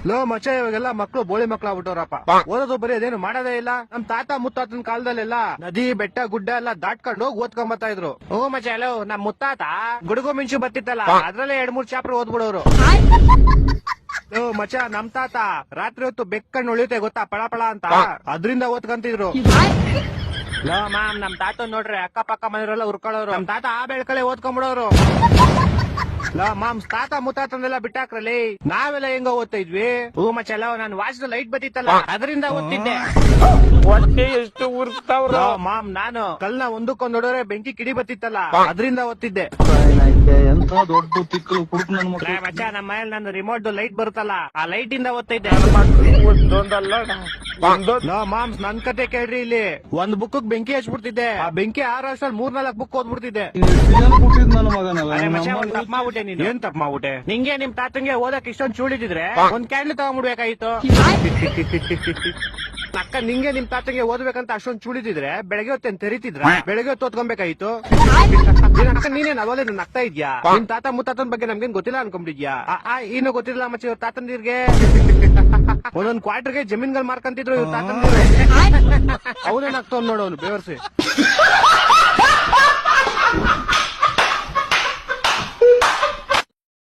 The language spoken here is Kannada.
ಲೋ ಮಚ್ಚ ಇವಾಗೆಲ್ಲ ಮಕ್ಳು ಬೋಳಿ ಮಕ್ಳು ಆಗ್ಬಿಟ್ಟವ್ರಪ್ಪ. ಓದೋದು ಬರೀ ಅದೇನು ಮಾಡೋದೇ ಇಲ್ಲ. ನಮ್ ತಾತ ಮುತ್ತಾತನ ಕಾಲದಲ್ಲೆಲ್ಲ ನದಿ ಬೆಟ್ಟ ಗುಡ್ಡ ಎಲ್ಲ ದಾಟ್ಕೊಂಡು ಹೋಗಿ ಓದ್ಕೊಂಬತ್ತಾ ಇದ್ರು. ಓ ಮಚ್ಚ ಹಲೋ ನಮ್ ಮುತ್ತಾತ ಗುಡುಗು ಮಿಂಚು ಬತ್ತಿತ್ತಲ್ಲ ಅದ್ರಲ್ಲೇ 2-3 ಚಾಪ್ಟರ್ ಓದ್ಬಿಡೋರು. ಓ ಮಚ್ಚ ನಮ್ ತಾತ ರಾತ್ರಿ ಹೊತ್ತು ಬೆಕ್ಕಣ್ಣು ಉಳಿಯುತ್ತೆ ಗೊತ್ತಾ ಪಳ ಪಳ ಅಂತ ಅದ್ರಿಂದ ಓದ್ಕಂತಿದ್ರು. ಲೋ ಮ್ಯಾಮ್ ನಮ್ ತಾತ ನೋಡ್ರಿ ಅಕ್ಕ ಪಕ್ಕ ಮನೆಯವರೆಲ್ಲ ಉರ್ಕೊಳ್ಳೋರು. ನಮ್ ತಾತ ಆ ಬೆಳ್ಕಳೆ ಓದ್ಕೊಂಡ್ಬಿಡೋರು. ಲೋ ಮಾಮ್ಸ್ ತಾತ ಮುತ್ತಾತಂದೆಲ್ಲ ಬಿಟ್ಟಾಕ್ರಲ್ಲಿ ನಾವೆಲ್ಲ ಹೆಂಗ ಓದ್ತಾ ಇದ್ವಿ. ಹೂ ಮಚ್ಚಲ್ಲ ನಾನು ವಾಚ್ದ ಲೈಟ್ ಬತ್ತಿತ್ತಲ್ಲ ಅದರಿಂದ ಓದ್ತಿದ್ದೆ. ಹೊಟ್ಟೆ ಎಷ್ಟು ಉರ್ಸ್ತಾವ್ರ. ಮಾಮ್ ನಾನು ಕಲ್ನ ಒಂದಕ್ಕೊಂದ್ ನೋಡಿದ್ರೆ ಬೆಂಕಿ ಕಿಡಿ ಬತ್ತಿತ್ತಲ್ಲ ಅದರಿಂದ ಓದ್ತಿದ್ದೆ. ಎಂತ ದೊಡ್ಡ ತಿಕ್ಕಲು ಕುಡುಕ್ ನನ್ ಮಕ್ಳು. ಮಚ್ಚ ನಮ್ಮ ಮನೇಲಿ ನನ್ನ ರಿಮೋಟ್ ಲೈಟ್ ಬರುತ್ತಲ್ಲ ಆ ಲೈಟ್ ಇಂದ ಓದ್ತಿದ್ದೆ. ಒಂದೊಂದಲ್ಲ ಲೋ ಮಾಮ್ಸ್ ನನ್ ಕತೆ ಕೇಳ್ರಿ ಇಲ್ಲಿ. ಒಂದ್ ಬುಕ್ ಬೆಂಕಿ ಹಚ್ಬಿಡ್ತಿದ್ದೆ. ಆ ಬೆಂಕಿ 6 ವರ್ಷದಲ್ಲಿ 3-4 ಬುಕ್ ಓದ್ಬಿಡ್ತಿದ್ದೆ. ಕೊಟ್ಟಿದ್ ನನ್ನ ಮಗನಲ್ಲ. ತಪ್ಪ ಮಾಡ್ಬಿಟ್ಟೆ ನೀನು. ಏನ್ ತಪ್ಪ ಮಾಡ್ಬಿಟ್ಟೆ? ನಿಂಗೆ ನಿಮ್ ತಾತಂಗೆ ಓದಕ್ ಇಷ್ಟೊಂದ್ ಚೂಳಿದ್ರೆ ಒಂದ್ ಕ್ಯಾಂಡ್ಲ್ ತಗೊಂಡ್ಬಿಡ್ಬೇಕಾಯ್ತು. ಅಕ್ಕ ನಿಂಗೆ ನಿಮ್ ತಾತಂಗೆ ಓದ್ಬೇಕಂತ ಅಷ್ಟೊಂದ್ ಚೂಳಿದ್ರೆ ಬೆಳಗ್ಗೆ ಹೊತ್ತೇನ್ ತೆರಿತಿದ್ರ? ಬೆಳಗ್ಗೆ ಹೊತ್ತು ಓದ್ಕೊಬೇಕಾಯ್ತು. ಅಕ್ಕ ನೀನೇನ್ ಅವಲೇ ನಗ್ತಾ ಇದ್ಯಾ? ನಿಮ್ ತಾತ ಮುತ್ತಾತನ್ ಬಗ್ಗೆ ನಮ್ಗೇನ್ ಗೊತ್ತಿಲ್ಲ ಅನ್ಕೊಂಡಿದ್ಯಾ? ಏನು ಗೊತ್ತಿಲ್ಲ ಮಚ್ಚ ಇವ್ರ ತಾತಂದಿರ್ಗೆ. ಒಂದೊಂದ್ ಕ್ವಾರ್ಟರ್ಗೆ ಜಮೀನ್ಗಳು ಮಾರ್ಕಂತಿದ್ರು ಇವ್ರ ತಾತಂದಿರು. ಅವನೇನಾಗ್ತಾವ್ ನೋಡು ಅವ್ನು ಬೇವರ್ಸಿ.